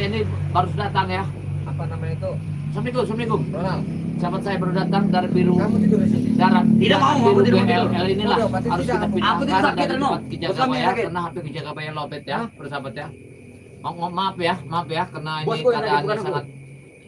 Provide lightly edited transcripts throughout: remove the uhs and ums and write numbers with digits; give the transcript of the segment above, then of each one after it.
saya ini baru datang ya. Apa namanya itu? Assalamualaikum. Ronald. Sahabat saya baru datang dari biru. Kamu tidur di sini. Darah. Tidak mau, biru aku tidak mau BLL inilah Udah, berarti harus tidak, kita aku pindahkan tidak sakit, dari Reno. tempat Kijakabayah Bos kami sakit. karena HP Kijakabayah lobet ya, bersahabat ya. Maaf ya, karena ini Bosku yang lagi, keadaannya bukan aku. sangat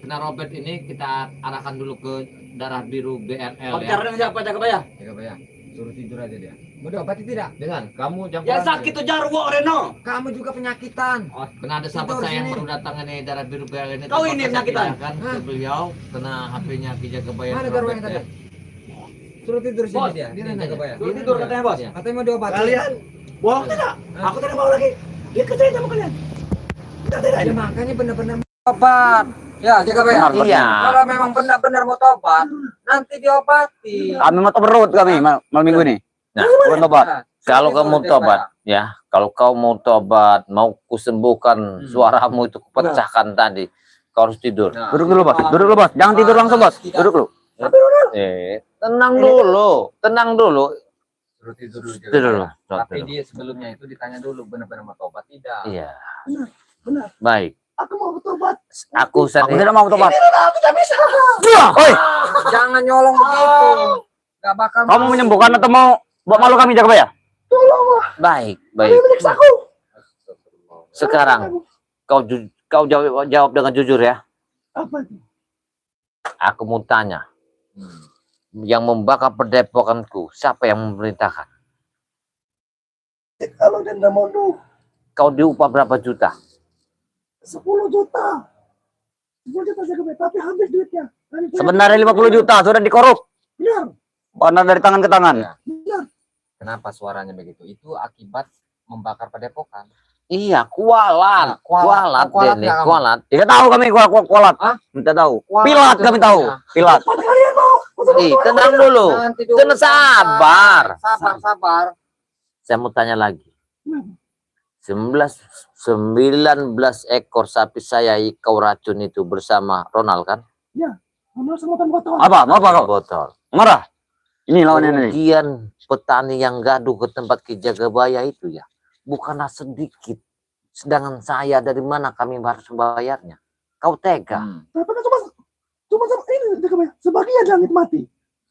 kena robet ini, kita arahkan dulu ke darah biru BRL ya. Bicara dengan siapa Jakabaya? Jakabaya. Suruh tidur aja dia. Mau diobati tidak? Dengan kamu jangan Yang sakit tuh Jarwo Reno. Kamu juga penyakitan. kena ada sahabat Tidur saya yang sini. baru datang ini darah biru BRL ini. Kau terpaksa ini saya penyakitan? pindahkan ke beliau kena HP-nya Kijakabayah Mana robet garwa yang tadi? ya. Suruh tidur sini Bos, dia. Dia ini Jakabaya. Suruh tidur katanya bos. Ya. Katanya mau diobati. Kalian bohong tidak? Aku tidak mau lagi. Dia kerjain sama kalian. Tidak. Ya makanya benar-benar obat. Ya, Jakabaya. Iya. Kalau memang benar-benar mau tobat, nanti diobati. Kami mau tobat kami malam minggu ini. Nah, bukan tobat. Kalau Suruh kamu tidur, tobat, ya. Kalau kau mau tobat, mau kusembuhkan suaramu itu kupecahkan tadi, kau harus tidur. Nah, Duduk dulu, Bos. Duduk dulu, Bos. Jangan tidur langsung, Bos. Duduk dulu. Tenang dulu. Tenang dulu. Suruh tidur dulu. Tidur dulu. Tapi Tidur. dia sebelumnya itu ditanya dulu benar-benar mau tobat tidak. Iya. Benar. Baik. Aku mau bertobat. Aku tidak mau tobat. Aku tidak bisa. Oi, Jangan nyolong begitu. Gak bakal. kamu menyembuhkan atau mau buat malu kami, Jakabaya? Tolong. Baik, baik. Menyiksaku. Sekarang kau jawab dengan jujur ya. Apa itu? Aku mau tanya, yang membakar padepokanku siapa yang memerintahkan? Kalau denda modal Kau diupah berapa juta? 10 juta. 10 juta Jakabaya, tapi habis duitnya. Sebenarnya 50 juta sudah dikorup. Benar. Mana dari tangan ke tangan. Ya. Benar. Kenapa suaranya begitu? Itu akibat membakar padepokan. Iya, kualat. Nah, kualat. Kualat, Dene, Kualat nggak kamu? kualat. Tidak tahu kami kualat. Hah? Minta tahu. Kualat Pilat itu kami tahu. namanya. Pilat. Cepat kalian mau. Tenang dulu. Nanti dulu. Tenang, sabar. Sabar. Saya mau tanya lagi. Kenapa? 19 ekor sapi saya kau racun itu bersama Ronald kan? Kamu sama botol. Apa? Mau apa kau? Botol. Marah. Ini lawannya nih. Iya. Kerugian petani yang gaduh ke tempat Kijakabayah itu ya, bukanlah sedikit. Sedangkan saya dari mana kami harus membayarnya? Kau tega. Tapi kan cuma ini Jakabaya. Sebagian langit mati.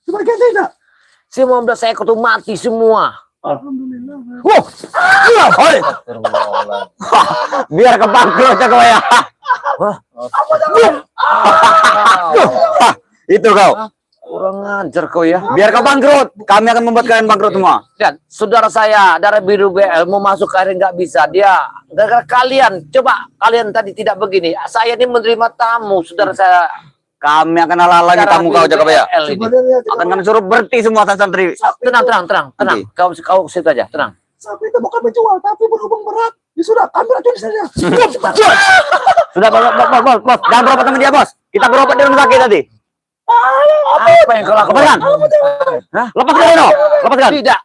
Sebagian tidak. 19 ekor itu mati semua. Alhamdulillah. Wow. Oi, biar kebangkrut Jakabaya. Itu kau. Kurang ajar kau ya. Biar kau bangkrut. Kami akan membuat kalian bangkrut semua. Dan saudara saya darah biru BL mau masuk ke air nggak bisa. Dia gara-gara kalian. Coba kalian tadi tidak begini. Saya ini menerima tamu saudara saya. Kami akan halangi tamu kau Jakabaya. Sebenarnya Akan kami suruh berhenti semua santri. Tenang. Nanti. Kau situ aja, tenang. sapi itu bukan menjual, tapi berhubung berat. Ya sudah, ambil racun saja. Sudah, bos. Jangan berobat sama dia, bos. Kita berobat di rumah sakit tadi. Apa yang kau lakukan? Hah? Lepaskan Reno. Lepaskan. Tidak.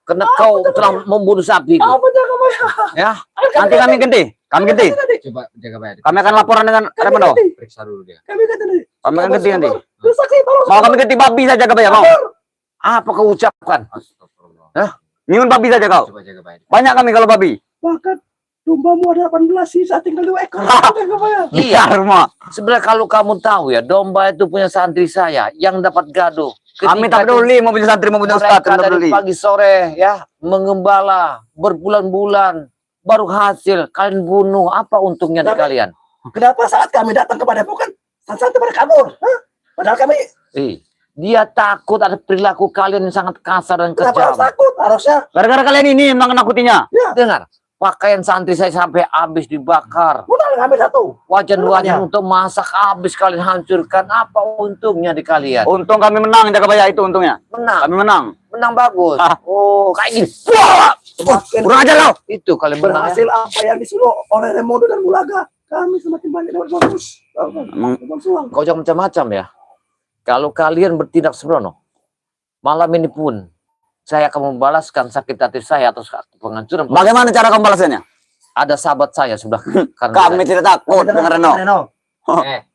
Karena kau telah membunuh sapi. Apa Jakabaya? Ya. Nanti kami ganti. Coba jaga bayar. Kami akan laporan dengan Remono. Periksa dulu dia. Kami kan tadi. Kami akan ganti nanti. Saksi, tolong. Mau kami ganti babi saja Jakabaya, mau? Apa kau ucapkan? Astagfirullah. Hah? Nyun babi saja kau. Coba jaga bayar. Banyak kami kalau babi. Bahkan dombamu ada 18 sisa, tinggal 2 ekor. Jakabaya. Iya, rumah. Sebenarnya kalau kamu tahu ya, domba itu punya santri saya yang dapat gaduh. Kami tak peduli mau punya santri mau punya ustaz, Mereka tak dari peduli. pagi sore ya mengembala berbulan-bulan baru hasil kalian bunuh, apa untungnya di kalian? Kenapa saat kami datang kepada bukan santai pada kabur? Hah? Padahal kami Dia takut ada perilaku kalian yang sangat kasar dan kenapa harus kejam. takut? Harusnya Gara-gara kalian ini yang menakutinya. Dengar, pakaian santri saya sampai habis dibakar. udah ngambil satu. Wajan-wajan untuk masak habis kalian hancurkan. Apa untungnya di kalian? Untung kami menang Jakabaya itu untungnya. Menang, Kami menang. menang bagus. Ah. Oh, kayak gini. Semakin Kurang ajar kau. Itu kalian menang. berhasil apa yang disuruh oleh Remodo dan Bulaga, kami semakin banyak dapat bonus. Emang Bonus uang. Kau jangan macam-macam ya. Kalau kalian bertindak sembrono, malam ini pun saya akan membalaskan sakit hati saya atas penghancuran. bagaimana cara kamu balasnya? Ada sahabat saya sudah karena Kami tidak takut dengan Reno.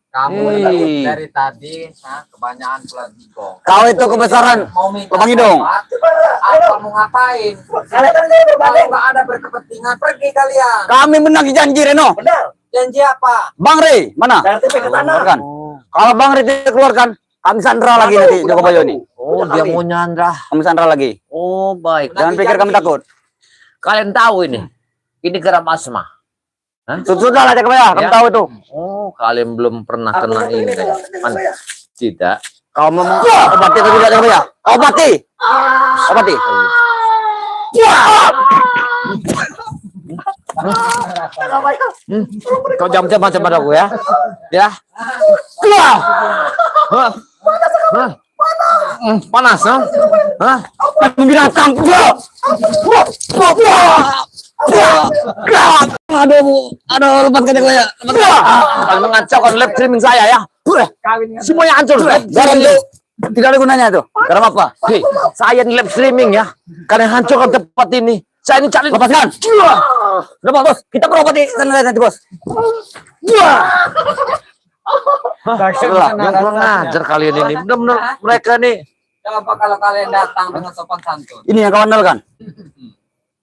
Kamu Hei. dari tadi kebanyakan pulang gigong. Kau itu kebesaran. Mau minta Lubang hidung. obat, apa mau ngapain? Kalian kan ini berbalik. Kalau nggak ada berkepentingan pergi kalian. Kami menagih janji Reno. Benar. Janji apa? Bang Rey, mana? Bayar TP ke tanah. Keluarkan. Oh, Kalau Bang Rey tidak keluarkan, kami sandra lagi nanti Joko Bayo ini. oh dia mau nyandra. Kami sandra lagi. Oh, baik. Jangan pikir kami takut. Kalian tahu ini. Ini garam asma. Sudah lah Joko Bayo, kami Ya. tahu itu. Oh, kalian belum pernah kena ini. Mana? Tidak. Kau mau obati atau tidak Joko Bayo? Obati. Obati. Kau jam-jam macam pada aku ya. Ya. Hah? Hah? Panas, ha? Hah? Binatang. Aduh, lepaskan Joko Bayo. Kalian mengacaukan live streaming saya ya. Semuanya hancur. Garam itu tidak ada gunanya tuh. Garam apa? Hei, saya di live streaming ya. Kalian hancurkan tempat ini. Saya ini cari Lepaskan. Udah bos, kita berobati sana nanti bos. Yang kurang ajar kalian ini. Benar-benar mereka nih. Coba kalau kalian datang dengan sopan santun. Ini yang kawan kan?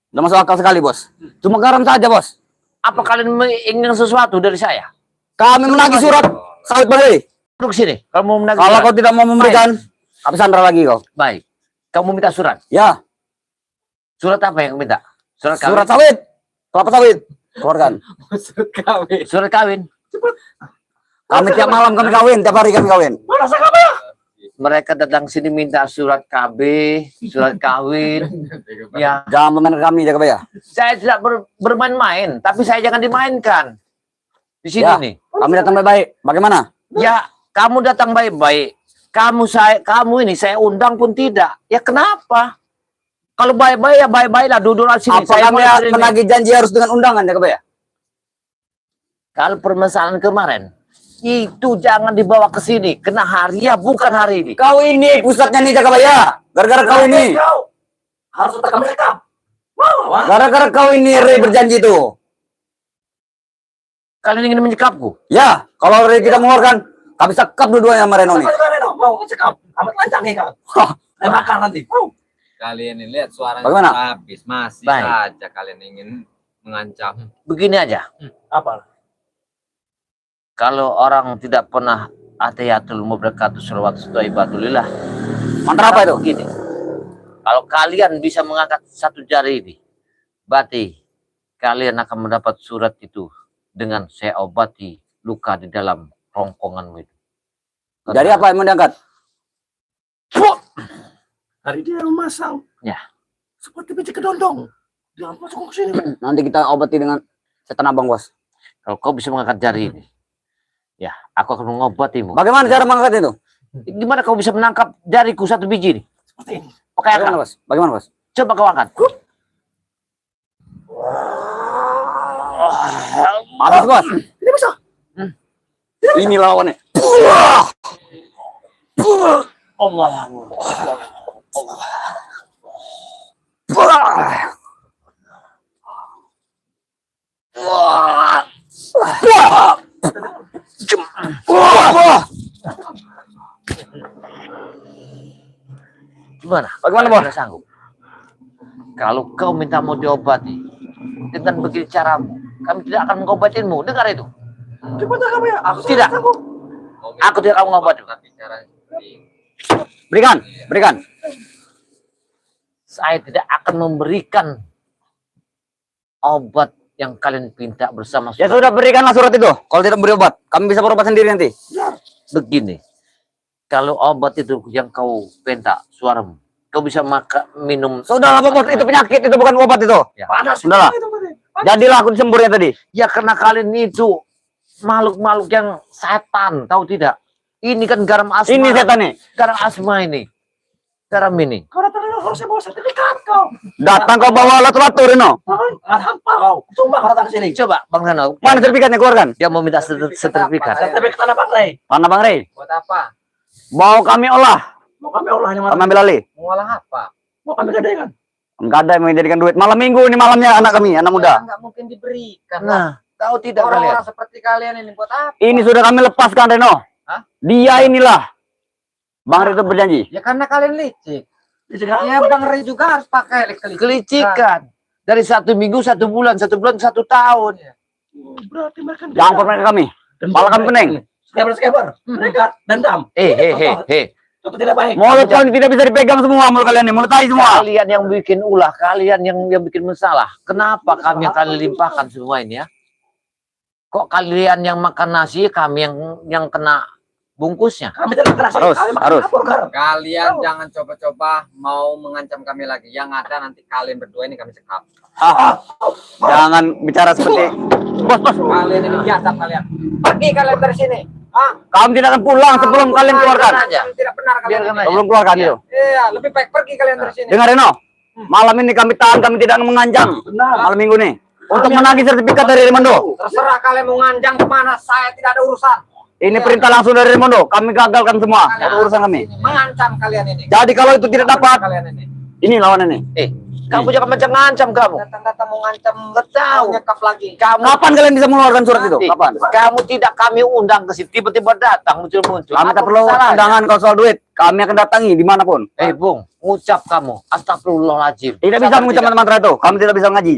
Udah masuk akal sekali bos. Cuma garam saja bos. Apa kalian ingin sesuatu dari saya? Kami menagih surat sawit balik. Duduk sini. Kalau mau menagih Kalau surat. kau tidak mau memberikan, kami sandra lagi kau. Baik. Kamu minta surat. Ya, Surat apa yang minta? Surat kawin. surat sawit, kelapa sawit, keluarkan. Maksud kawin. Surat kawin. Kami tiap malam kami kawin, tiap hari kami kawin. Mereka datang sini minta surat KB, surat kawin. Ya, Jangan memainkan kami Jaka Bayo. saya tidak bermain-main, tapi saya jangan dimainkan. Di sini Ya. nih. Kami datang baik-baik. Bagaimana? Ya, kamu datang baik-baik. Kamu ini saya undang pun tidak. Ya kenapa? Kalau baik-baik ya baik-baiklah, duduklah sini. Apa kami mau sini. menagih janji harus dengan undangan Jaka Bayo? Kalau permasalahan kemarin itu jangan dibawa ke sini, kena hari ya bukan hari ini. Kau ini pusatnya nih Jaka Bayo. Gara-gara kau ini. Harus tekan mereka. Gara-gara kau ini Rey berjanji tuh. Kalian ingin menyekapku? Ya, kalau Rey tidak mengeluarkan, kami sekap dua-duanya sama Reno nih. Mau cekap. Amat lancang nih kau. Makan nanti. Kalian ini lihat suaranya Bagaimana? habis. Masih Baik. saja kalian ingin mengancam. Begini aja. Apa? Kalau orang tidak pernah atiyatul mubarakatuh salawatu thayyibatulillah. Mantra apa itu? Begini. Kalau kalian bisa mengangkat satu jari ini, berarti kalian akan mendapat surat itu dengan saya obati luka di dalam rongkonganmu itu. Jadi apa yang mau diangkat? Hari dia memasang. Ya. Seperti biji kedondong. Jangan masuk ke sini. Nanti kita obati dengan setan abang bos. Kalau kau bisa mengangkat jari ini, ya aku akan mengobatimu. Bagaimana cara mengangkat itu? Gimana kau bisa menangkap jariku satu biji ini? Seperti ini. Oke, Bagaimana bos? Bagaimana bos? coba kau angkat. Habis bos. Tidak bisa. Ini lawannya. Allah. Gimana? Bagaimana, Kau Bos? tidak sanggup? Kalau kau minta mau diobati dengan begini caramu, kami tidak akan mengobatimu. Dengar itu. Cepat kamu ya. Aku Tidak. sanggup. Aku tidak akan mengobati. Tapi cara seperti ini. Berikan, berikan. Saya tidak akan memberikan obat yang kalian pinta bersama. Ya sudah, berikanlah surat itu. Kalau tidak beri obat, kami bisa berobat sendiri nanti. Begini, kalau obat itu yang kau pinta suaramu, kau bisa minum. Sudahlah bos, itu penyakit, itu bukan obat itu. Ya. Panas. Sudahlah. Itu, Pak. Jadilah aku disemburnya tadi. Ya karena kalian itu makhluk-makhluk yang setan, tahu tidak? Ini kan garam asma. Ini setan nih. Garam asma ini. Garam ini. Kau datang dulu, harusnya bawa sertifikat kau. Datang kau bawa lato-lato Reno. Nggak hampa kau. Sumpah kau datang ke sini. Coba Bang Rano, Mana sertifikatnya, keluarkan? dia mau minta sertifikat. Sertifikat tanah Pak Rey. Mana Bang Rey? Buat apa? Mau kami olah. Mau kami olahnya Kami mana? ambil alih. Mengolah apa? Mau kami gadaikan. Enggak ada yang menjadikan duit. Malam minggu ini malamnya anak kami, anak muda. Nggak mungkin diberikan. Nah, tahu tidak kalian? Orang-orang seperti kalian ini buat apa? Ini sudah kami lepaskan Reno. Hah? Dia inilah. Bang Rey itu berjanji. Ya karena kalian licik. Jangan. Ya Bang Rey juga harus pakai kelicikan. Kelicikan. Dari 1 minggu, 1 bulan, 1 bulan, 1 tahun. Berarti mereka Jangan permainkan kami. Pala kami pening. Skaber. Mereka dendam. Itu tidak baik. Mulut kalian tidak bisa dipegang semua, mulut kalian nih, mulut tai semua. Kalian yang bikin ulah, kalian yang bikin masalah. Kenapa kami yang kalian limpahkan semua ini ya? Kok kalian yang makan nasi, kami yang kena bungkusnya? Kami tidak keras. Harus. Kalian jangan coba-coba mau mengancam kami lagi. Yang ada nanti kalian berdua ini kami sekap. Jangan bicara seperti bos. Kalian ini biasa kalian. Pergi kalian dari sini. Kami tidak akan pulang sebelum kalian keluarkan. aja. Tidak benar kalian. Biarkan ini. aja. Sebelum keluarkan itu. Iya, lebih baik pergi kalian dari sini. Dengar Reno, malam ini kami tahan, kami tidak menganjang. Benar. Malam minggu nih. Untuk menagih sertifikat dari Raimundo. Terserah kalian mau nganjang kemana, saya tidak ada urusan. Ini perintah langsung dari Raimundo. Kami gagalkan semua. Kalian Ada urusan kami. mengancam kalian ini. Jadi kalau itu tidak dapat, Kalian ini ini lawan ini. Kamu jangan macam-macam kamu. datang-datang mau ngancam, Nggak tahu. nyekap lagi. Kapan kalian bisa mengeluarkan surat itu? Nanti. Kapan? Kamu tidak kami undang ke sini, tiba-tiba datang muncul-muncul. Kami tak Apa perlu masalahnya? undangan kalau soal duit. Kami akan datangi dimanapun. Bung, ngucap kamu. Astagfirullahaladzim. Tidak bisa mengucap mantra itu. Kami tidak bisa ngaji.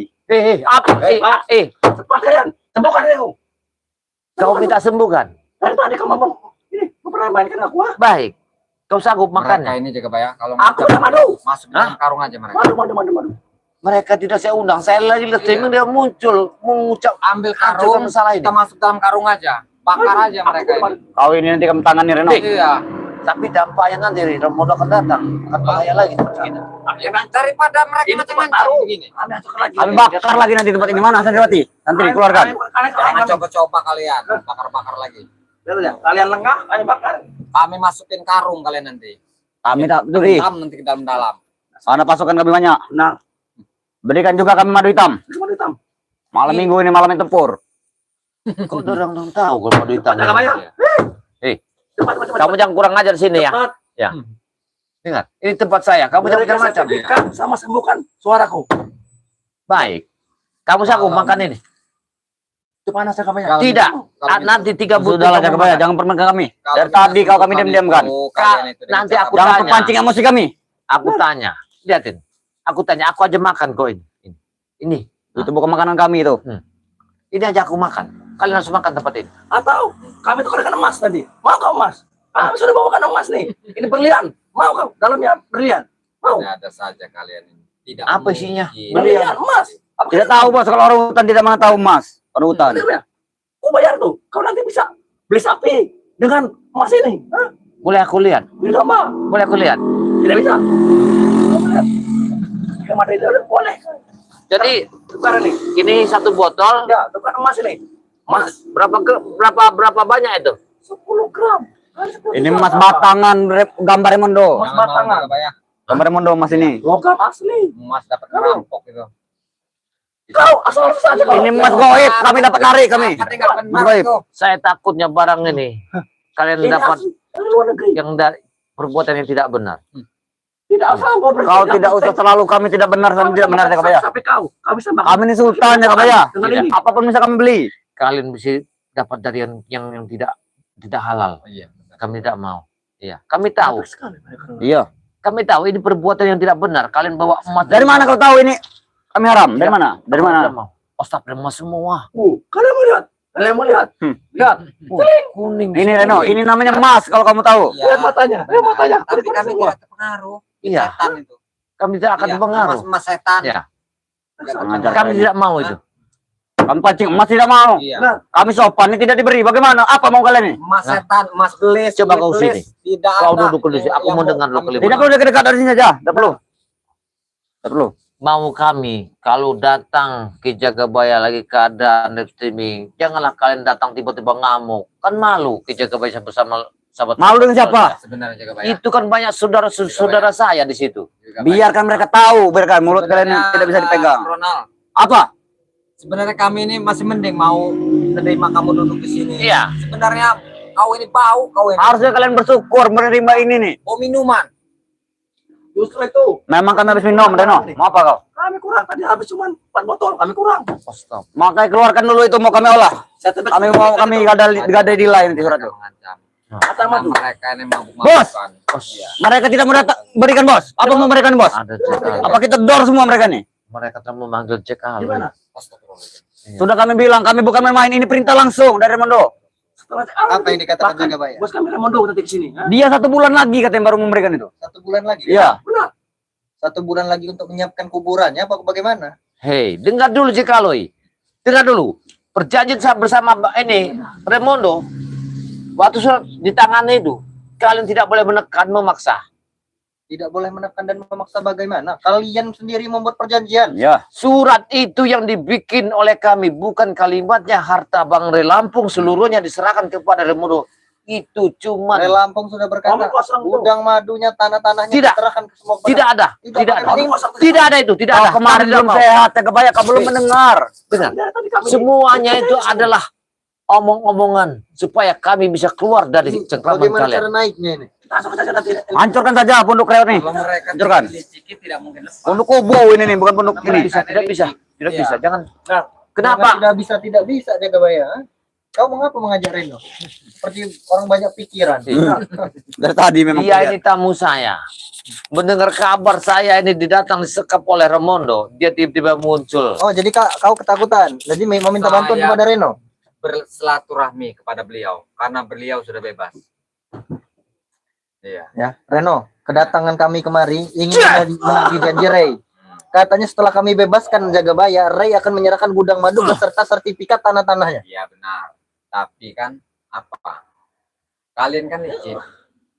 Apa? Cepat kalian. Sembuhkan aku. Kau minta sembuhkan. Dari tadi kamu ini pernah mainkan aku. Baik. Kau sanggup Mereka makannya? ini jaga bayar. Kalau Aku udah madu. masuk dalam karung aja mereka. Madu. Mereka tidak saya undang. Saya lagi lihat streaming dia muncul mengucap Ambil Hancurkan karung, masalah ini. kita masuk dalam karung aja. Bakar aja mereka ini. Kau ini nanti kami tangani Reno. Iya. tapi dampaknya nanti Raimundo akan datang akan bahaya lagi seperti kita. Ya, daripada mereka Ini tempat macam-macam baru. begini. Kami masukkan lagi. Kami bakar lagi nanti tempat ini mana Santriwati. Nanti dikeluarkan. Jangan coba-coba kalian bakar-bakar lagi. Kalian lengah, kami bakar. Kami masukin karung kalian nanti. Kami tak peduli. Hitam nanti ke dalam-dalam. Karena pasukan kami banyak. Nah, Berikan juga kami madu hitam. cuma hitam. Malam minggu ini malam tempur. Kok orang dong tahu kalau mau duit tangan. Cepat, cepat. Kamu jangan kurang ajar sini ya. Cepat. Ya. Dengar, ini tempat saya. Kamu jangan Berikan macam-macam. sertifikat sama sembuhkan suaraku. Baik. Kamu sanggup makan ini? Itu panas ya kami. Kalau Tidak. Kalau Nanti 3 bulan Sudahlah jaga bayar, jangan permainkan kami. Dari tadi kau kami diam-diamkan. Nanti aku Jangan tanya. terpancing emosi kami. Aku tanya. Lihatin. Aku tanya, aku aja makan kok ini. Ini. Itu bukan makanan kami itu. Ini aja aku makan. Kalian harus makan tempat ini. Atau kami tukarkan emas tadi. Mau kau emas? Kami sudah bawakan emas nih. Ini berlian. Mau kau? Dalamnya berlian. Mau? ada saja kalian ini. Tidak Apa isinya? mungkin. Berlian, emas. Apa Tidak tahu bos, kalau orang hutan tidak mana tahu emas. Orang hutan. Bener ya? Kau bayar tuh. Kau nanti bisa beli sapi dengan emas ini. Hah? Boleh aku lihat? Tidak mau. Boleh aku lihat? Tidak bisa. Kau lihat. Jika mati itu boleh. Jadi Tukar ini. ini 1 botol. Ya, tukar emas ini. Emas. Berapa banyak itu? 10 gram. Ini emas batangan gambar Raimundo. Emas Jangan mau batangan. jaga bayar. Gambar Raimundo emas ini. Logam asli. Emas dapat merampok itu. Kau asal saja kau. Ini emas goib, kami dapat narik kami. Tapi nggak benar Emas goib. itu. Saya takutnya barang ini kalian Ini dapat asli. Dari luar negeri. yang dari perbuatan yang tidak benar. Tidak asal kau berhenti. Kau tidak usah selalu kami tidak benar, kami tidak benar jaga bayar. Sampai kau bisa makan. Kami ini sultan jaga bayar. Dengan Tidak. ini. Apapun bisa kami beli. Kalian bisa dapat dari yang tidak halal. Iya. Kami tidak mau. Iya, kami tahu. Bagus sekali mereka. Iya. Kami tahu ini perbuatan yang tidak benar. Kalian bawa emas Dari mana kau tahu ini kami haram? Dari mana? Dari mana? Mau. Astagfirullah semua. Kalian mau lihat? Kalian mau lihat? Lihat. Kuning. Ini Reno, ini namanya emas kalau kamu tahu. Iya. Lihat matanya. Lihat matanya. Tapi Lihat kami semua. tidak terpengaruh. Iya. Setan itu. Kami tidak akan Iya, terpengaruh. Emas setan. Ya. Mengajar Kami tidak mau itu. Kami pancing emas tidak mau. Iya. Nah, Kami sopan ini tidak diberi. Bagaimana? Apa mau kalian ini? Emas Nah. setan, emas gelis. Coba kau gelis. sini. Tidak Kau ada. duduk dulu sini. Aku Yang mau dengar dulu kami- kelima. Tidak perlu dekat-dekat dari sini saja. Tidak perlu. Tidak perlu. Mau kami kalau datang ke Jagabaya lagi keadaan live streaming, janganlah kalian datang tiba-tiba ngamuk. Kan malu ke Jagabaya bersama sahabat. Malu dengan siapa? Sebenarnya jaga bayar. Itu kan banyak saudara saya di situ. Jaga bayar. Biarkan mereka tahu. Biarkan mulut kalian Sebenarnya, tidak bisa dipegang. Ronald, Apa? sebenarnya kami ini masih mending mau menerima kamu duduk di sini. Iya. Sebenarnya kau ini bau, kau ini Harusnya kalian bersyukur menerima ini nih. bau minuman. justru itu. Memang kami habis minum, Reno. Mau apa kau? Kami kurang. Tadi habis cuma 4 botol. Kami kurang. Makanya keluarkan dulu itu mau kami olah. Saya tebak. Kami mau kami gadai di lain di surat itu. Mengancam. Kata Karena madu. mereka ini Bos! mabuk-mabukan. Iya. Mereka tidak mau berikan bos. Apa mau berikan bos? Ada cekal. Apa kita dor semua mereka nih? Mereka telah memanggil cekal. Gimana? Astagfirullahaladzim. Sudah kami bilang, kami bukan main-main, ini perintah langsung dari Remondo. Setelah Apa yang dikatakan bahkan Jagabaya? bos kami Remondo nanti ke sini. Hah? Dia 1 bulan lagi katanya baru memberikan itu. 1 bulan lagi. Iya. Benar. 1 bulan lagi untuk menyiapkan kuburannya apa bagaimana? Hei, dengar dulu Cikaloi. Dengar dulu. Perjanjian bersama ini Remondo, waktu surat di tangan itu, kalian tidak boleh menekan, memaksa. Tidak boleh menekan dan memaksa bagaimana? Kalian sendiri membuat perjanjian. Ya. Surat itu yang dibikin oleh kami, bukan kalimatnya harta Bang Re Lampung seluruhnya diserahkan kepada Remondo. Itu cuma Re Lampung sudah berkata, Kamu kuasa itu. gudang madunya, tanah-tanahnya Tidak. diserahkan ke semua kepada. tidak ada, Tidak tidak pakai ada. ini. Tidak ada itu, tidak ada. Kemarin Kami belum tidak mau. sehat, Jagabaya, kau belum Hei. mendengar. Dengar. Ya, tadi kami Semuanya itu adalah omong-omongan supaya kami bisa keluar dari cengkraman Bagaimana kalian. cara naiknya ini? langsung saja nanti. Hancurkan saja pondok reot nih. Kalau mereka Hancurkan. sedikit tidak mungkin lepas. Pondok Kobo ini nih, bukan pondok ini. Tidak bisa. Tidak Iya. bisa. Jangan. Nah, Kenapa? Tidak bisa Jagabaya. Kau mengapa mengajar Reno? Seperti orang banyak pikiran. Dari tadi memang. Dia ini tamu saya. Mendengar kabar saya ini didatang disekap oleh Remondo, dia tiba-tiba muncul. Oh, jadi kau ketakutan. Jadi meminta bantuan Saya- kepada Reno. Bersilaturahmi kepada beliau karena beliau sudah bebas. Iya. Ya, Reno, kedatangan kami kemari ingin menagih janji Ray. Katanya setelah kami bebaskan Jagabaya, Ray akan menyerahkan gudang madu beserta sertifikat tanah-tanahnya. Iya benar. Tapi kan apa? Kalian kan licik.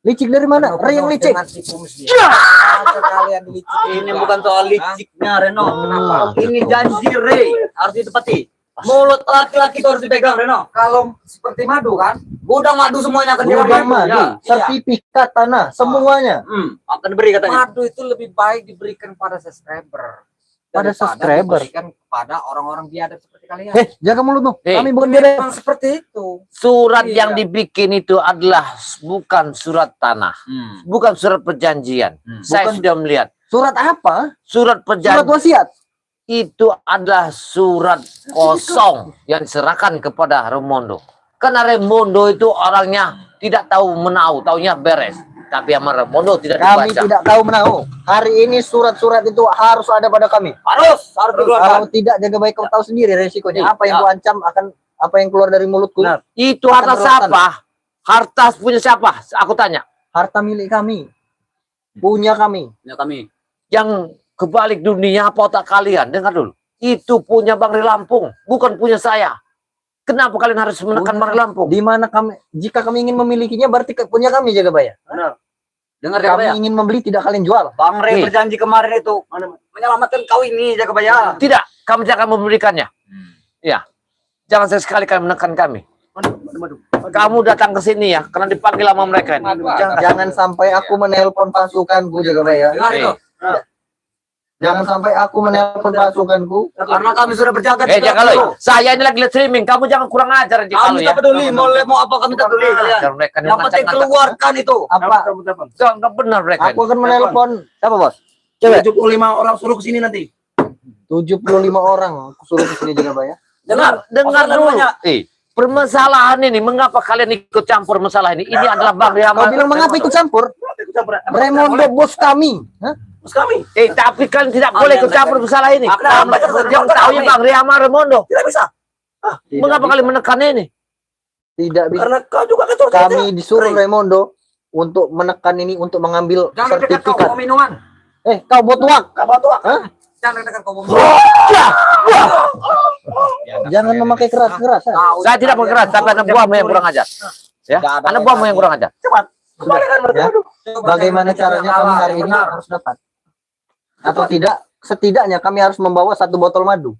Licik dari mana? Ray yang licik. Dengan tipu muslihat. Masa kalian licik? Ini bukan soal liciknya, Reno. Kenapa? Ini janji Rey, harus ditepati. Mulut laki-laki itu harus dipegang, Reno. Kalau seperti madu kan? Gudang madu semuanya akan Gudang diambil. madu, Ya. sertifikat tanah, semuanya. Akan diberi katanya. Madu itu lebih baik diberikan pada subscriber. Pada daripada subscriber? diberikan kepada orang-orang biadab seperti kalian. Jaga mulutmu. Hei. Kami bukan beda. Memang seperti itu. Surat Iya. yang dibikin itu adalah bukan surat tanah, bukan surat perjanjian. Saya Bukan. sudah melihat Surat apa? surat Surat perjanjian wasiat. itu adalah surat kosong yang diserahkan kepada Remondo. Karena Remondo itu orangnya tidak tahu menau, taunya beres. Tapi sama Remondo tidak Kami dibaca. tidak tahu menahu. Hari ini surat-surat itu harus ada pada kami. Harus dikeluarkan. Kalau tidak Jagabaya kau tahu sendiri resikonya. Apa yang Ya. kau ancam akan apa yang keluar dari mulutku. Benar. Itu harta Akan siapa? Harta punya siapa? Aku tanya. Harta milik kami. Punya kami. Ya kami. Yang kebalik dunia apa otak kalian? Dengar dulu. Itu punya Bang Ri Lampung, bukan punya saya. Kenapa kalian harus menekan Bang Ri Lampung? Di mana kami jika kami ingin memilikinya berarti punya kami Jagabaya. Benar. Dengar Kami Jagabaya. ingin membeli tidak kalian jual. Bang Rey Nih. berjanji kemarin itu menyelamatkan kau ini, Jagabaya. Tidak, kamu jangan memberikannya. Ya, jangan sekali-kali menekan kami. Kamu datang ke sini ya, karena dipanggil sama mereka ini. Jangan sampai aku menelpon pasukanku Jagabaya. Dengar itu. Jangan sampai aku menelpon pasukanku. Karena kami sudah berjaga. Jakaloi, saya ini lagi live streaming. Kamu jangan kurang ajar Jakaloi Kami ya. tak peduli, mau apa kami tak peduli. kalian. Jangan mereka Yang penting keluarkan itu. Apa? Jangan benar mereka. Aku akan menelpon Siapa bos? 75 orang suruh ke sini nanti. 75 orang aku suruh ke sini Jagabaya. Dengar dulu. Permasalahan ini, mengapa kalian ikut campur masalah ini? Ini adalah Bang Kau Riamal. bilang mengapa ikut campur? Remondo bos kami. Hah? Bos kami. Tapi kalian tidak boleh ikut campur masalah ini. Kenapa? Yang tahu ya Bang Riamal Remondo. Tidak bisa. Mengapa kalian menekan ini? Tidak bisa. Karena kau juga kan suruh Kami disuruh Remondo untuk menekan ini untuk mengambil Jangan dekat kau sertifikat. bawa minuman. Kau buat uang. Jangan dekat kau bawa minuman. Jangan memakai keras-keras. Saya tidak berkeras, tapi anak buahmu yang kurang ajar. Ya, Tidak ada anak buahmu yang kurang ajar. Ya. Bagaimana caranya kami hari ini harus dapat? Atau tidak? Setidaknya kami harus membawa 1 botol madu.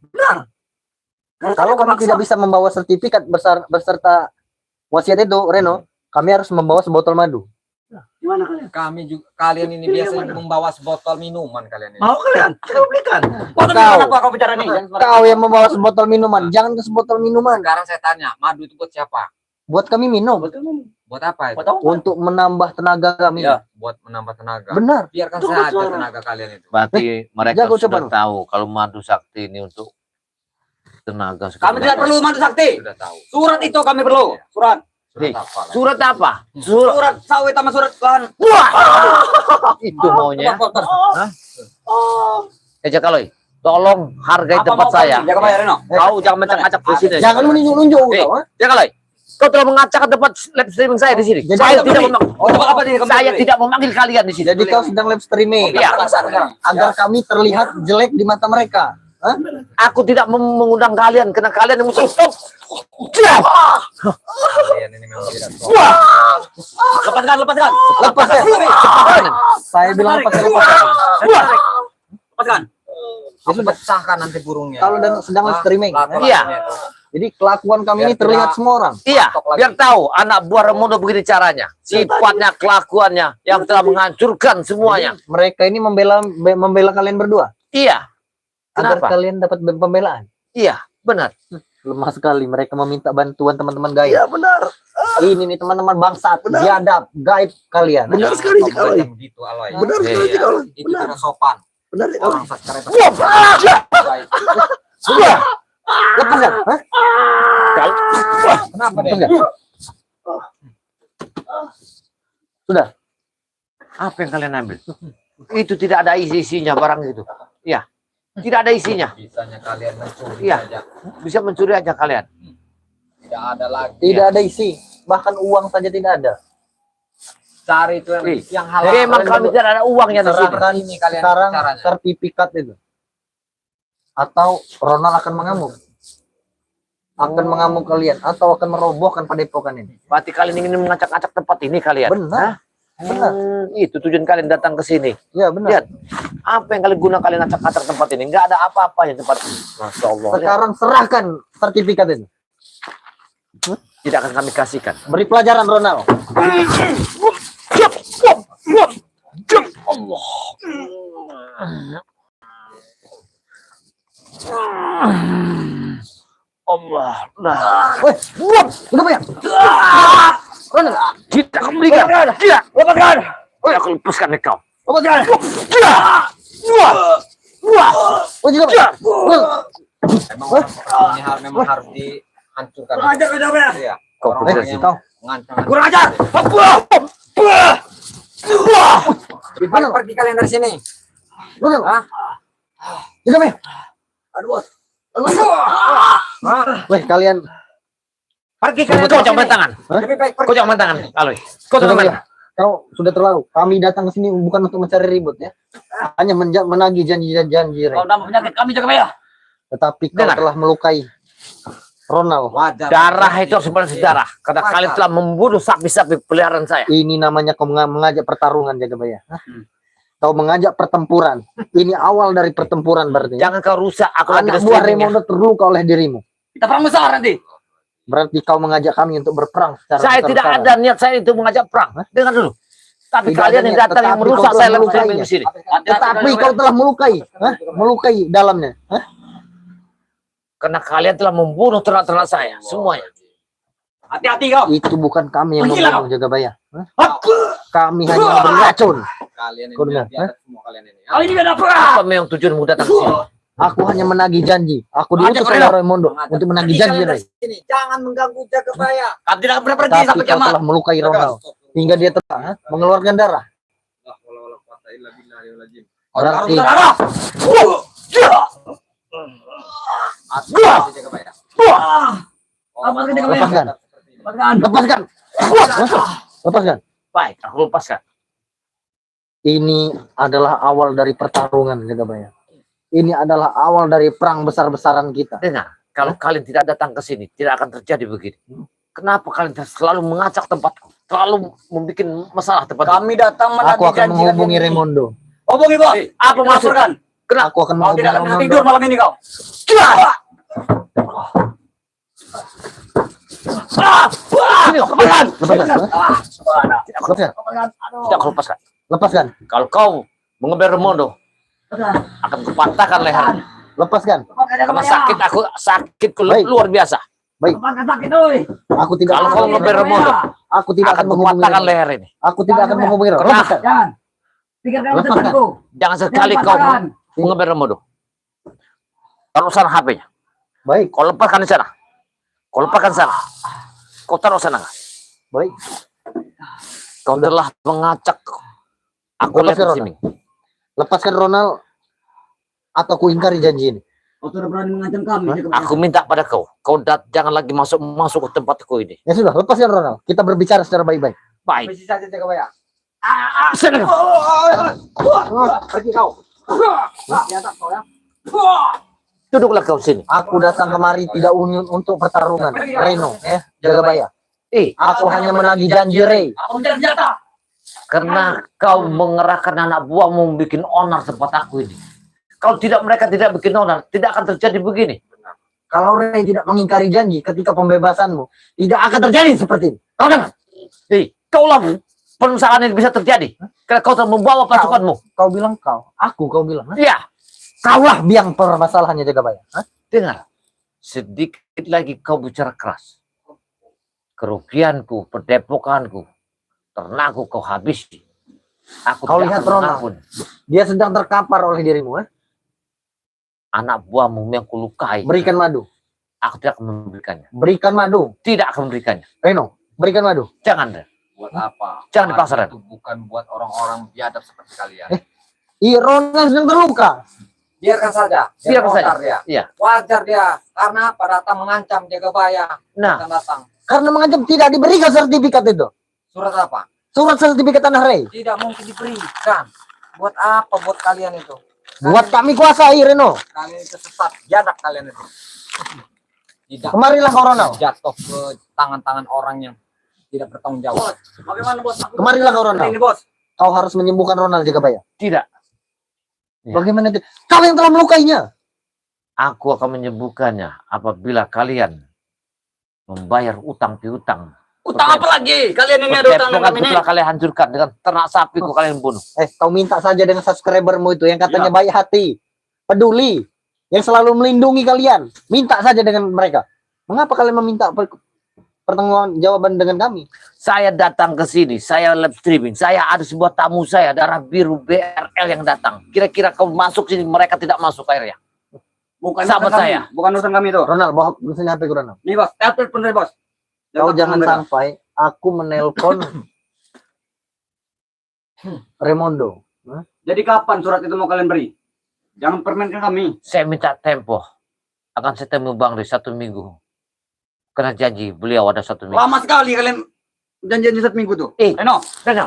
Kalau kami tidak bisa membawa sertifikat beserta wasiat itu, Reno, kami harus membawa sebotol madu. Gimana kalian? Kami juga kalian ini biasa membawa sebotol minuman kalian ini. Mau kalian? Kita belikan. Kau, kau bicara nih? kau yang membawa sebotol minuman, jangan ke sebotol minuman. Sekarang saya tanya, madu itu buat siapa? Buat kami minum, Buat apa itu? untuk menambah tenaga kami. Ya. Buat menambah tenaga. Benar. Biarkan Itu saja suara. tenaga kalian itu. Berarti mereka jago sudah coba lu. tahu kalau madu sakti ini untuk tenaga. Kami tidak perlu madu sakti. Sudah tahu. Surat itu kami perlu. Surat. Nih, Surat apa? surat apa? Surat Surat sawit sama surat bahan. itu maunya. Jakaloi, tolong hargai tempat saya. Jaga bayar Reno. Kau jangan mencak-acak di sini. Jangan menunjuk-nunjuk. Eh, kau, ha? jangan lagi. Kau telah mengacak tempat live streaming saya di sini. Jadi Saya kau tidak beri. memanggil. Saya tidak memanggil kalian di sini. Jadi kau sedang live streaming. Iya. Agar kami terlihat jelek di mata mereka. Hah? Aku tidak mengundang kalian karena kalian yang musuh. Stop. Kalian ini memang tidak sopan. Lepaskan, lepaskan. Lepas ya. Saya bilang lepas. Lepaskan. Aku pecahkan nanti burungnya. Kalau sedang live streaming. Iya. Jadi kelakuan kami ini terlihat semua orang. Iya, biar tahu anak buah Remondo begini caranya. Sifatnya, kelakuannya yang telah menghancurkan semuanya. Mereka ini membela kalian berdua. Iya. Agar Kenapa? kalian dapat pembelaan. Iya, benar. Lemah sekali mereka meminta bantuan teman-teman gaib. Iya benar. Ini nih teman-teman bangsat, biadab, gaib kalian. Benar sekali sih kalau Yang gitu, Aloy. Benar sekali sih kalau. Itu Benar. tidak sopan. Benar sih kalau. Orang secara Lepaskan. Hah? Kenapa deh? Enggak. Sudah. Apa yang kalian ambil? Itu tidak ada isinya barang itu. Iya. Tidak ada isinya. Bisanya kalian mencuri Iya. saja. Bisa mencuri aja kalian. Tidak ada lagi. Tidak ada isi, bahkan uang saja tidak ada. Cari itu Ih. yang halal. Memang kami tidak ada uangnya di sini. Serahkan Ini kalian sekarang caranya. sertifikat itu. Atau Ronald akan mengamuk. Akan mengamuk kalian atau akan merobohkan padepokan ini. Berarti kalian ingin mengacak-acak tempat ini kalian. Benar. Benar. Itu tujuan kalian datang ke sini. Ya benar. Lihat, apa yang kalian guna kalian acak-acak tempat ini? Enggak ada apa-apanya tempat ini. Masya Allah. Lihat, Sekarang serahkan sertifikat itu. tidak akan kami kasihkan. Beri pelajaran Ronald. Allah. Nah, Woi, kenapa ya? Ronald, tidak akan berikan. Tidak. Lepaskan. Oh, aku lepaskan kau. Lepaskan. Oh, juga. Ini hal memang harus dihancurkan. Kurang ajar kau jawabnya. Iya. Kau Orang benar yang kau. mengancam. Kurang ajar. Lebih baik pergi kalian dari sini. Ronald. Hah? Juga, ya. Aduh bos. Weh, kalian Pergi Kau kalian. jangan main tangan. Lebih baik pergi. Kau jangan main tangan. Aloy. Kau sudah jangan main ya. Kau sudah terlalu. Kami datang ke sini bukan untuk mencari ribut ya. Hanya menagih janji-janji. Kau nambah penyakit kami jaga bayar. Tetapi kau Dengar. telah melukai Ronald. Wajar. Darah itu harus berbalas darah. Karena kalian telah membunuh sapi-sapi peliharaan saya. Ini namanya kau mengajak pertarungan, Jagabaya. Hah? Kau mengajak pertempuran. Ini awal dari pertempuran berarti. Jangan kau rusak. Aku lagi Anak di buah streaming ya. Raimondo terluka oleh dirimu. Kita perang besar nanti. Berarti kau mengajak kami untuk berperang secara Saya tidak besar-besaran. ada niat saya itu mengajak perang. Dengar dulu. Tapi Tidak ada kalian yang niat, datang yang tetapi merusak kau saya telah live streaming melukainya. di sini. Tetapi kau telah melukai. Hah? Melukai dalamnya. Hah? Karena kalian telah membunuh ternak-ternak saya. Semuanya. Hati-hati kau. Itu bukan kami yang Menggila membunuh, Jagabaya. Hah? Kami hanya memberi racun. Kalian Kau ini dengar, biadab semua kalian ini. Kali ini ada perang. Apa memang tujuanmu datang ke sini? Aku hanya menagih janji. Aku Mengajak diutus oleh mereka. Raimondo untuk menagih janji. Ray. Sini, jangan mengganggu Jagabaya. Kami tidak pernah pergi Tapi sampai kau kiamat. telah melukai Ronald hingga dia telah mengeluarkan darah. Berarti Darah. Hati-hati Jagabaya. Apa lagi Jagabaya? lepaskan, Lepaskan. lepaskan, lepaskan. Baik, aku lepaskan. Ini adalah awal dari pertarungan, Jagabaya. Ini adalah awal dari perang besar-besaran kita. Dengar, kalau kalian tidak datang ke sini, tidak akan terjadi begini. Kenapa kalian selalu mengacak tempatku? Selalu membuat masalah tempat Kami datang Aku menagih akan janji menghubungi kami. Raimondo. Hubungi bos. apa maksud? Laporkan. Aku akan Kau menghubungi tidak akan bisa Raimondo. tidur malam ini kau. Sini, lepaskan. Lepaskan, lepaskan, Tidak, aku lepaskan. lepaskan, Kalau kau mengeber Remondo, akan kupatahkan lehernya. lepaskan. Karena sakitku Baik. luar biasa. Baik, Sakit oi. aku tidak Kalau kau akan ngeber Remondo, aku tidak akan akan menghubungi kupatahkan Raimondo. leher ini. Aku tidak akan menghubungi Raimondo. Kenapa? Lepaskan. Jangan. Pikirkan Lepaskan. ucapanku. Jangan sekali kau mengeber Remondo. Taruh sana HP-nya. Baik, Kau lepaskan di sana. Kau lepaskan sana. Kau taruh sana. baik. Kau telah mengacak aku lihat Lepaskan, di sini. Lepaskan Ronald atau ku ingkari janji ini. Kau sudah berani mengancam kami. Aku minta pada kau, jangan lagi masuk ke tempatku ini. Ya sudah, lepaskan Ronald. Kita berbicara secara baik-baik. Baik. Besi saja Jagabaya. Sana. Pergi kau. Di atas kau ya. Duduklah kau sini. Aku datang kemari tidak untuk pertarungan, Reno, Jagabaya. Aku hanya menagih janji Rey. Aku mencari senjata. Karena kau mengerahkan anak buahmu membuat onar tempat aku ini. Kalau tidak mereka tidak bikin onar, tidak akan terjadi begini. Kalau Rey tidak mengingkari janji ketika pembebasanmu, tidak akan terjadi seperti ini. Kau dengar? Kaulah perusahaan ini bisa terjadi. Karena kau telah membawa pasukanmu. Kau bilang kau bilang. Iya. Kaulah biang permasalahannya Jagabaya. Dengar. Sedikit lagi kau bicara keras. Kerugianku, pendepokanku, ternakku kau habisi. Aku Kau tidak lihat akan Ronald. mengampun. Dia sedang terkapar oleh dirimu. Anak buahmu yang kulukai. Berikan madu. Aku tidak akan memberikannya. Berikan madu. Tidak akan memberikannya. Reno, berikan madu. Jangan. Buat apa? Jangan di pasaran. Itu bukan buat orang-orang biadab seperti kalian. Iya, Ronald sedang terluka. Biarkan saja. Biarkan saja. Wajar dia. Iya. Wajar dia. Karena apa? Datang mengancam Jagabaya. Nah, Datang. Karena mengancam tidak diberikan sertifikat itu. Surat apa? Surat sertifikat tanah Rey. Tidak mungkin diberikan. Buat apa buat kalian itu? Buat kami kuasai, Reno. Kalian itu sesat. Biadab kalian itu. Tidak. Kemarilah kau Ronald. Jatuh ke tangan-tangan orang yang tidak bertanggung jawab. Bagaimana bos? Kemarilah kau Ronald. Ini bos. Kau harus menyembuhkan Ronald Jagabaya. tidak. Ya. Bagaimana itu? Kau yang telah melukainya. Aku akan menyembuhkannya apabila kalian membayar utang piutang. Utang apa lagi? Kalian ini ada utang dengan kami ini. Telah kalian hancurkan dengan ternak sapi kalian bunuh. Kau minta saja dengan subscribermu itu yang katanya Ya. baik hati, peduli, yang selalu melindungi kalian. Minta saja dengan mereka. Mengapa kalian meminta pertanggungjawaban dengan kami? Saya datang ke sini, saya live streaming, saya ada sebuah tamu saya, darah biru BRL yang datang. Kira-kira kau masuk sini, mereka tidak masuk airnya. Bukan Sahabat urusan saya. kami. Bukan urusan kami itu. Ronald, bawa mesin HP ku Ronald. Nih bos. Telepon deh bos. Kau Telepon jangan mereka. sampai aku menelpon Raimondo. Jadi kapan surat itu mau kalian beri? Jangan permainkan kami. Saya minta tempo. Akan saya temui Bang Rey 1 minggu. Karena janji beliau ada 1 minggu. Lama sekali kalian janjian 1 minggu tuh. Reno,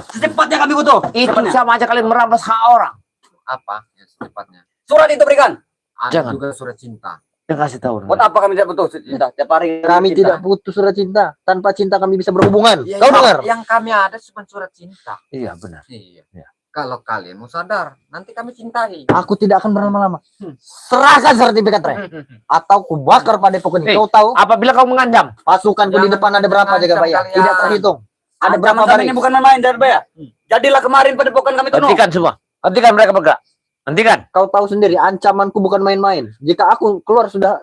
Secepatnya kami butuh. itu Secepatnya. sama aja kalian merampas hak orang. Apa? Ya, secepatnya. Surat itu berikan. Ada Jangan. juga surat cinta. Jangan kasih tahu. Buat apa kami tidak butuh cinta? Tiap hari Kami cinta. tidak butuh surat cinta. Tanpa cinta kami bisa berhubungan. Ya, Kau dengar? yang kami ada cuma surat cinta. Iya benar. Iya. Ya. Kalau kalian mau sadar, nanti kami cintai. Aku tidak akan berlama-lama. Serahkan sertifikat Rey. Atau ku bakar padepokan ini. Kau tahu Apabila kau mengancam, pasukanku di Jangan depan ada berapa mengancam Jagabaya? kalian. Tidak terhitung. Ada berapa Ancaman kami baris? ini bukan main-main Jagabaya. Jadilah kemarin pada pokan kami itu. hentikan semua. Hentikan mereka bergerak. Hentikan. Kau tahu sendiri ancamanku bukan main-main. Jika aku keluar sudah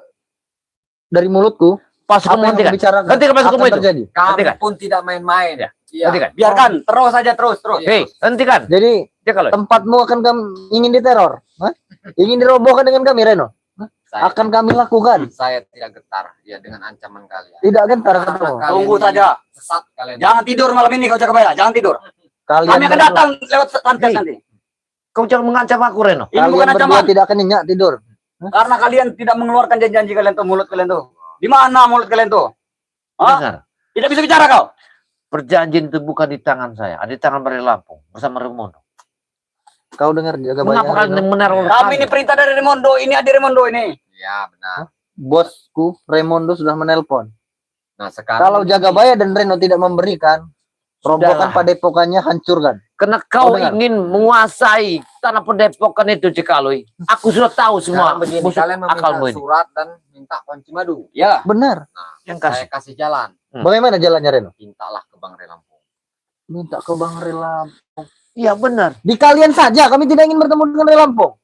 dari mulutku, Pasukan apa yang hentikan. membicarakan Hentikan pasukan akan itu. terjadi. Kami Hentikan. pun tidak main-main. Ya. Iya. Hentikan. Biarkan terus saja terus. Hei, hentikan. Jadi Ya kalau tempatmu akan kami ingin diteror, Hah? Ingin dirobohkan dengan kami Reno. Saya, Akan kami lakukan. saya tidak getar ya dengan ancaman kalian. Tidak gentar Karena katamu. kalian Tunggu ini saja. Sesat kalian. Jangan tidur malam ini kau Jagabaya. Jangan tidur. Kalian Kami akan berdua- datang lewat santet Hei. nanti. kau jangan mengancam aku, Reno. Ini Kalian bukan berdua ancaman. tidak akan nyenyak tidur. Karena kalian tidak mengeluarkan janji-janji kalian tuh, mulut kalian tuh. Di mana mulut kalian tuh? Hah? Dengar. Tidak bisa bicara kau. Perjanjian itu bukan di tangan saya, ada di tangan Bari Lampung bersama Remondo. Kau dengar Jagabaya? Mengapa kalian Reno? meneror Kami ini perintah dari Raimondo. Ini Adi Raimondo ini. Ya benar. Bosku Raimondo sudah menelpon. Nah sekarang Kalau Jagabaya dan Reno tidak memberikan, robohkan Sudahlah. padepokannya, hancurkan. Karena kau dengar? ingin menguasai tanah pendepokan itu, Cikalui. Aku sudah tahu semua sekarang begini, musuh kalian meminta akalmu ini. surat dan minta kunci madu. Ya. Benar. Nah, Yang saya kasih jalan. Bagaimana jalannya Reno? Mintalah ke Bang Rey Lampung. Minta ke Bang Rela. Iya benar. Di kalian saja, kami tidak ingin bertemu dengan Relampung.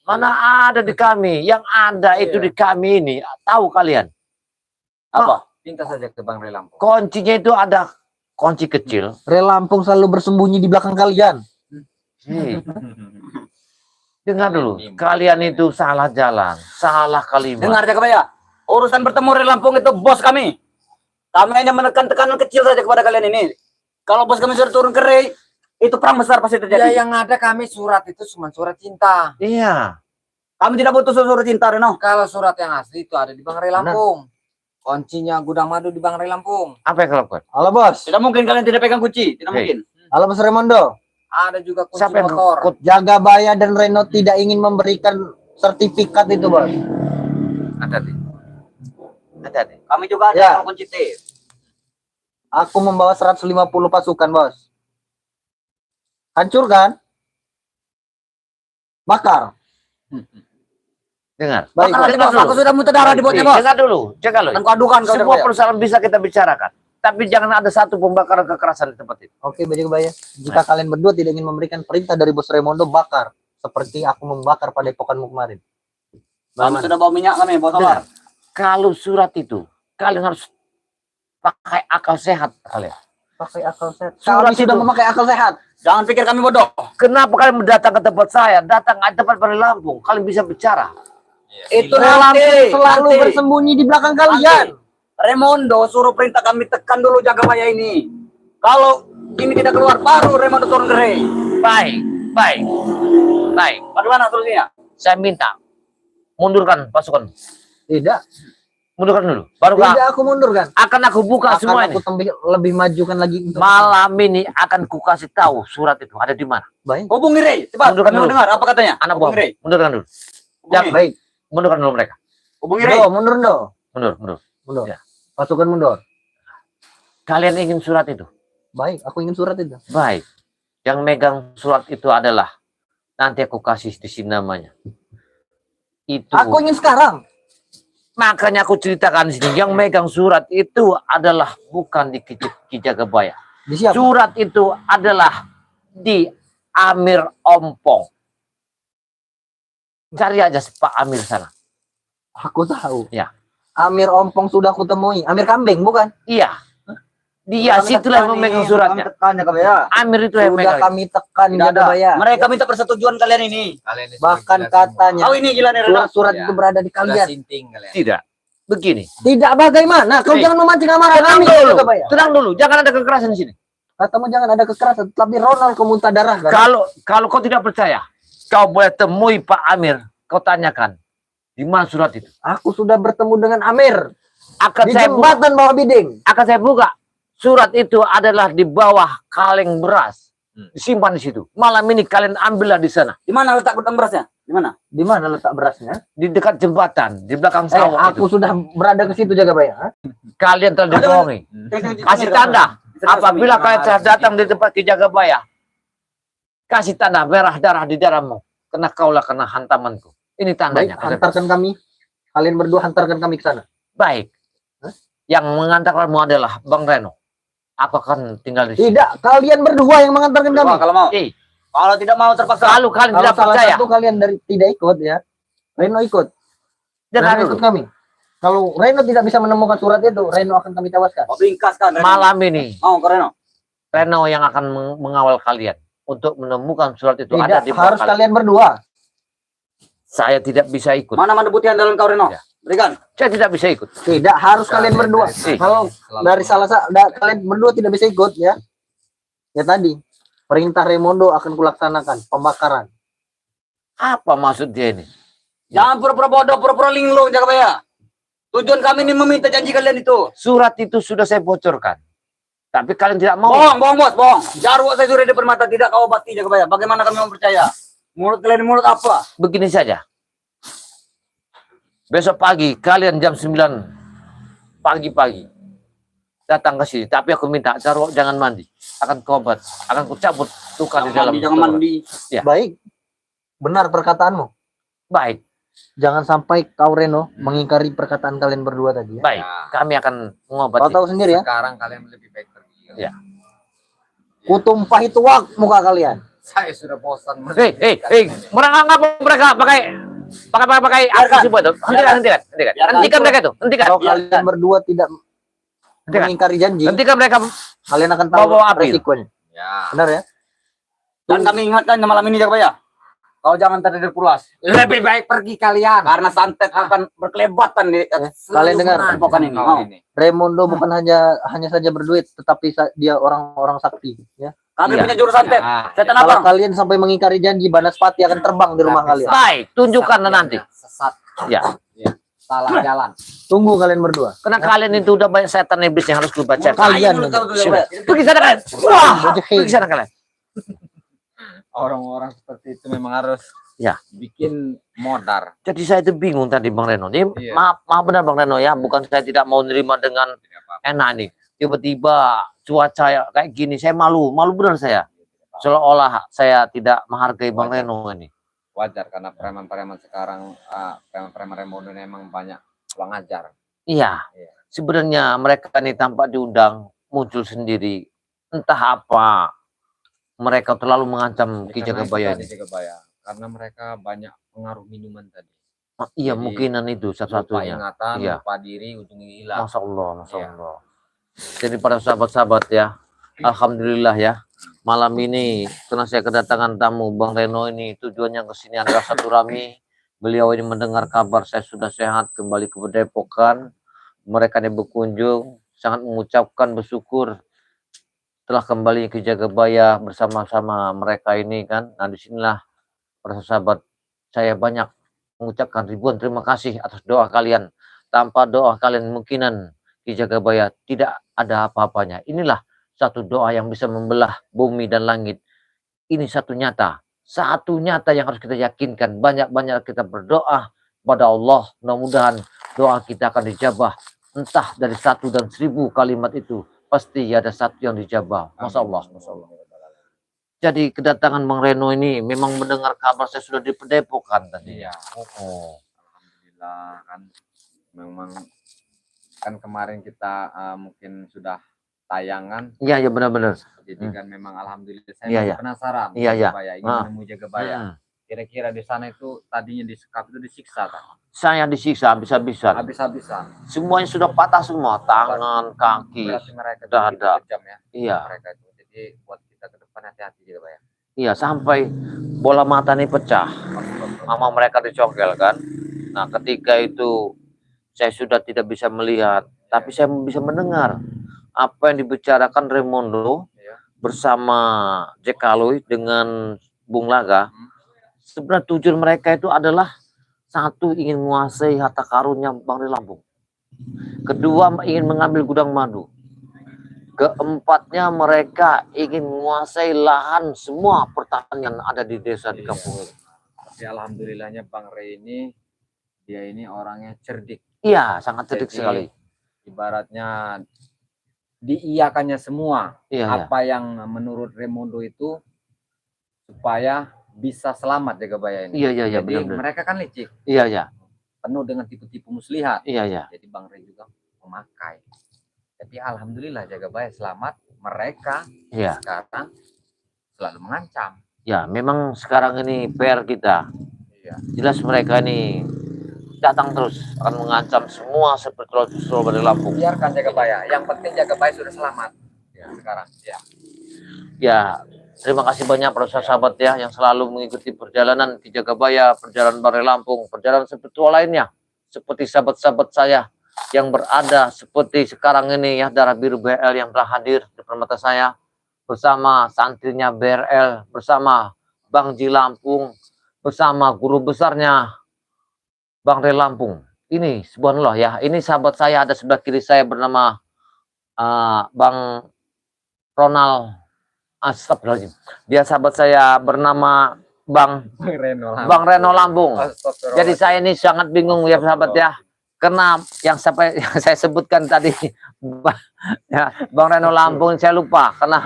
Mana ada di kami? Yang ada itu di kami ini. Tahu kalian? Apa? Minta saja ke Bang Rey Lampung. Kuncinya itu ada kunci kecil. Relampung selalu bersembunyi di belakang kalian. Hei, dengar dulu. Kalian itu salah jalan, salah kalimat. Dengar Jagabaya. Urusan bertemu Rey Lampung itu bos kami. Kami hanya menekan tekanan kecil saja kepada kalian ini. Kalau bos kami sudah turun ke Rey, itu perang besar pasti Ya terjadi. yang ada kami surat itu cuma surat cinta. Iya. Kami tidak butuh surat cinta, Reno. Kalau surat yang asli itu ada di Bang Ray Lampung. Kuncinya gudang madu di Bang Ray Lampung. Apa yang kau lakukan? Halo bos. Tidak mungkin kalian tidak pegang kunci. Tidak Hei. mungkin. Halo bos Raimondo. Ada juga kunci Siapa yang motor. kau Jagabaya dan Reno tidak ingin memberikan sertifikat itu bos. hati-hati? Hati-hati. Kami juga ada Ya. kunci T. Aku membawa 150 pasukan bos. Hancurkan. Bakar. Dengar. Baik, Bakar bos. nanti, bos. Aku sudah muntah darah di botnya, bos. Dengar dulu, jaga lo. Dan kau adukan kau Semua Jagabaya. persoalan bisa kita bicarakan, tapi jangan ada satu pembakaran kekerasan di tempat itu. Oke, Jagabaya. Jika kalian berdua tidak ingin memberikan perintah dari bos Raimondo, bakar. Seperti aku membakar pada epokanmu kemarin. Kami sudah bawa minyak kami, bos Omar. Kalau surat itu, kalian harus pakai akal sehat kalian. Pakai akal sehat. Surat Kami sudah itu. memakai akal sehat. Jangan pikir kami bodoh. Kenapa kalian datang ke tempat saya? Datang ke tempat pada Lampung, kalian bisa bicara. Itu Raimondo selalu nanti. bersembunyi di belakang kalian. Raimondo suruh perintah kami tekan dulu Jagabaya ini. Kalau ini tidak keluar, baru Raimondo turun ke rei. Baik, baik, baik. Bagaimana solusinya? Saya minta mundurkan pasukan, Tidak. mundurkan dulu. Baru Tidak aku mundurkan. akan aku buka semua Akan ini. aku lebih majukan lagi. untuk- Malam ini akan ku kasih tahu surat itu ada di mana. Baik. Hubungi Rey. Cepat, Mundurkan kami dulu. mau dengar apa katanya. Anak buah, Hubungi Rey. mundurkan dulu. Hubungi. Baik. Mundurkan dulu mereka. Hubungi Rey. Mundur, mundur. Mundur, mundur. Mundur. Ya. Pasukan mundur. Kalian ingin surat itu? Baik, aku ingin surat itu. Baik. Yang megang surat itu adalah, nanti aku kasih di sini namanya. Itu. Aku ingin sekarang. Makanya aku ceritakan di sini. Yang megang surat itu adalah bukan di Ki Jagabaya. Di siapa? Surat itu adalah di Amir Ompong. Cari aja Pak Amir sana. Aku tahu. Ya. Amir Ompong sudah aku temui. Amir Kambing, bukan? Iya. Dia situlah yang memegang suratnya. Tekan Jagabaya. Amir itu yang Sudah megang. kami tekan Tidak ada. Jagabaya. Mereka minta persetujuan kalian ini. Kalian ini Bahkan sudah gila katanya Kau ini gila nih, Reno. surat-surat Ya. itu berada di semua. Sudah kalian. sinting kalian. Tidak. Begini. Tidak bagaimana? Kau Hei. jangan memancing amarah Tenang kami, dulu. Jagabaya. Tenang dulu. Jangan ada kekerasan di sini. Katamu jangan ada kekerasan. Tapi Ronald kau muntah darah kan? Kalau kau tidak percaya, kau boleh temui Pak Amir. Kau tanyakan di mana surat itu. Aku sudah bertemu dengan Amir Akan di saya buka. jembatan bawah Biding. Akan saya buka. Surat itu adalah di bawah kaleng beras. Disimpan di situ. Malam ini kalian ambillah di sana. Di mana letak gudang berasnya? Di mana? Di mana letak berasnya? Di dekat jembatan. Di belakang sawah Aku itu. sudah berada ke situ Jagabaya. Ha? Kalian telah dibohongi. Kasih tanda. Apabila kalian telah datang di tempat Ki Jagabaya, kasih tanda merah darah di darahmu. Kena kaulah kena hantamanku. Ini Baik, tandanya. hantarkan kami. Kalian berdua hantarkan kami ke sana. Baik. Yang mengantarkanmu adalah Bang Reno. Aku akan tinggal di sini. Tidak, kalian berdua yang mengantarkan kami. Kalau mau. Eh, Kalau tidak mau terpaksa. kalau kalian Kalau tidak salah percaya, satu kalian tidak ikut ya, Reno ikut. dengar Reno dulu. ikut kami. Kalau Reno tidak bisa menemukan surat itu, Reno akan kami tewaskan. Mau ringkaskan. Reno. Malam ini, Mau ke Reno. Reno yang akan mengawal kalian untuk menemukan surat itu ada Tidak, di bawah harus kalian. kalian berdua. Saya tidak bisa ikut. Mana putih andalan kau, Reno? Ya. Berikan. Saya tidak bisa ikut. Tidak, harus kalian berdua. Kalau dari kalian berdua tidak bisa ikut ya. Ya tadi, perintah Raimondo akan kulaksanakan pembakaran. Apa maksud dia ini? Jangan pura-pura bodoh, pura-pura linglung, Jagabaya. Tujuan kami ini meminta janji kalian itu. Surat itu sudah saya bocorkan. Tapi kalian tidak mau. Bohong, bohong, bos, bohong. Jarwo saya sudah di depan mata, tidak kau obati, Jagabaya. Bagaimana kami mau percaya? Mulut kalian ini mulut apa? Begini saja. Besok pagi kalian jam 9 pagi-pagi datang ke sini. Tapi aku minta Jarwo jangan mandi. Akan tobat. Akan kucabut luka di dalam. Jangan mandi. Ya. Baik. Benar perkataanmu. Baik, Jangan sampai kau Reno mengingkari perkataan kalian berdua tadi ya. baik. Ya. Kami akan Kau mengobati. tahu sendiri ya. Sekarang kalian lebih baik pergi. Ya. Kutumpah itu muka kalian. Saya sudah bosan. Merangkap mereka pakai aksi buat itu. Hentikan. Hentikan mereka itu. Hentikan. Kalau kalian berdua tidak Hentikan. mengingkari janji, Hentikan mereka. kalian akan tahu Bawa api. resikonya. Ya. Benar ya? Dan kami ingatkan malam ini, Jagabaya. Kau jangan tertidur pulas. Lebih baik pergi kalian. Karena santet akan berkelebatan di kalian dengar? Pokan ini. Mau. Raimondo bukan hanya saja berduit, tetapi dia orang-orang sakti ya. Kami Iya. punya jurus santet. Setan Kalau abang. kalian sampai mengingkari janji, Banaspati akan terbang di rumah kalian. Baik, tunjukkan nanti. Sesat, Ya, salah jalan. Tunggu kalian berdua. karena kalian itu udah banyak setan iblis yang harus dibaca. Kalian Menurut kamu tuh, Sudah. Jagabaya. Pergi sana kalian. Wah, Bojek. pergi sana kalian. Orang-orang seperti itu memang harus Ya. bikin modar. Jadi saya itu bingung tadi Bang Reno. Ini Iya. maaf benar Bang Reno ya, bukan saya tidak mau nerima dengan Tidak apa-apa. enak nih. Tiba-tiba cuaca kayak gini, saya malu benar saya. Seolah-olah saya tidak menghargai Bang Wajar. Reno ini. Wajar karena preman-preman sekarang, preman-preman Remondo ini emang banyak kurang ajar. Iya, Iya. sebenarnya mereka ini tanpa diundang muncul sendiri. Entah apa, mereka terlalu mengancam Ki Karena itu Jagabaya tadi ini. Jagabaya, karena mereka banyak pengaruh minuman tadi. Iya, Jadi, mungkinan itu Lupa satu-satunya. ingatan, Iya. lupa diri, ujungnya hilang. Masya Allah, Masya Iya. Allah. Jadi para sahabat-sahabat ya, alhamdulillah ya. Malam ini karena saya kedatangan tamu Bang Reno ini, tujuannya ke sini adalah satu rami. Beliau ini mendengar kabar saya sudah sehat kembali ke Padepokan. Mereka ini berkunjung, sangat mengucapkan bersyukur telah kembali ke Jagabaya bersama-sama mereka ini kan. Nah disinilah para sahabat saya banyak mengucapkan ribuan terima kasih atas doa kalian. Tanpa doa kalian mungkinan Ki Jagabaya tidak ada apa-apanya. Inilah satu doa yang bisa membelah bumi dan langit. Ini satu nyata yang harus kita yakinkan. Banyak-banyak kita berdoa kepada Allah. Mudah-mudahan doa kita akan dijabah. Entah dari 1 dan 1000 kalimat itu, pasti ada satu yang dijabah. Masya Allah. Masya Allah. Jadi kedatangan Bang Reno ini memang mendengar kabar saya sudah di Padepokan tadi. Iya. Oh. Alhamdulillah kan memang kan kemarin kita mungkin sudah tayangan, Iya, ya benar-benar. jadi kan memang alhamdulillah saya Iya, masih iya. penasaran Iya, iya. Jagabaya, ingin Ah. menemui Jagabaya. Hmm. Kira-kira di sana itu tadinya disekap itu disiksa kan? Saya disiksa habis-habisan. Habis-habisan. Semuanya sudah patah semua, tangan, kaki. Berarti mereka itu dada. begitu kejam ya Iya, mereka itu. Jadi buat kita ke depan hati-hati Jagabaya. iya sampai bola mata ini pecah. Sama mereka dicongkel kan. Nah, ketika itu saya sudah tidak bisa melihat, tapi saya bisa mendengar apa yang dibicarakan Raimondo Iya. bersama Jack Kaloy dengan Bung Laga. Hmm. Sebenarnya tujuan mereka itu adalah satu, ingin menguasai harta karunnya Bang Ri Lampung. Kedua, ingin mengambil gudang madu. Keempatnya, mereka ingin menguasai lahan semua pertanian ada di desa di kampung ini. Tapi alhamdulillahnya Bang Rey ini dia ini orangnya cerdik. Iya, sangat cerdik Jadi, sekali. Ibaratnya diiyakannya semua Iya, iya. apa yang menurut Raimondo itu supaya bisa selamat Jagabaya ini. Iya, iya, iya, Jadi benar-benar. mereka kan licik, Iya, iya. penuh dengan tipu-tipu muslihat. Iya, iya. Jadi Bang Rey juga memakai. Jadi alhamdulillah Jagabaya selamat. Mereka Iya. sekarang selalu mengancam. Ya, memang sekarang ini PR kita. Iya. Jelas mereka ini datang terus akan mengancam semua seperti Bang Ri Lampung. Biarkan Jagabaya. Yang penting Jagabaya sudah selamat. Ya, sekarang. Ya. Ya, terima kasih banyak para sahabat ya yang selalu mengikuti perjalanan Ki Jagabaya, perjalanan Bang Ri Lampung, perjalanan spiritual lainnya. Seperti sahabat-sahabat saya yang berada seperti sekarang ini ya, Darah Biru BRL yang telah hadir di depan mata saya bersama santrinya BRL, bersama Bang Ji Lampung, bersama guru besarnya Bang Ri Lampung. Ini subhanallah ya, ini sahabat saya ada sebelah kiri saya bernama Bang Ronald Astagfirullahaladzim. Dia sahabat saya bernama Bang Reno Lampung. Jadi saya ini sangat bingung ya sahabat ya. Karena yang saya sebutkan tadi ya, Bang Reno Lampung saya lupa karena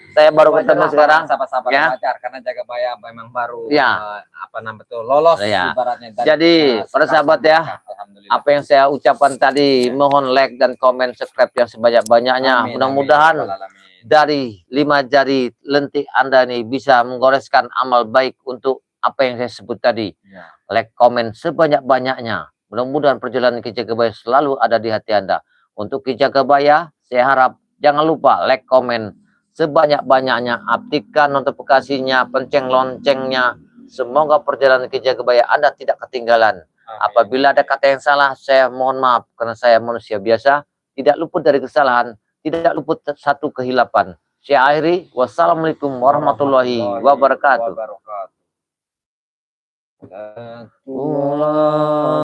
saya baru ketemu sekarang. Sahabat-sahabat Ya. wajar karena Jagabaya memang baru Ya. apa namanya tuh lolos Ya. ibaratnya. Jadi, para sahabat ya, Alhamdulillah. Apa yang saya ucapkan tadi, mohon like dan komen, subscribe yang sebanyak-banyaknya. Amin, Mudah-mudahan amin, ya rabbal alamin. dari 5 jari lentik Anda nih bisa menggoreskan amal baik untuk apa yang saya sebut tadi. Ya. Like, komen sebanyak-banyaknya. Mudah-mudahan perjalanan Ki Jagabaya selalu ada di hati Anda. Untuk Ki Jagabaya, saya harap jangan lupa like, komen sebanyak-banyaknya. Aktifkan notifikasinya, penceng loncengnya. Semoga perjalanan Ki Jagabaya Anda tidak ketinggalan. Amin. Apabila ada kata yang salah, saya mohon maaf. Karena saya manusia biasa, tidak luput dari kesalahan, tidak luput satu kehilapan. Saya akhiri. Wassalamualaikum warahmatullahi wabarakatuh. wabarakatuh.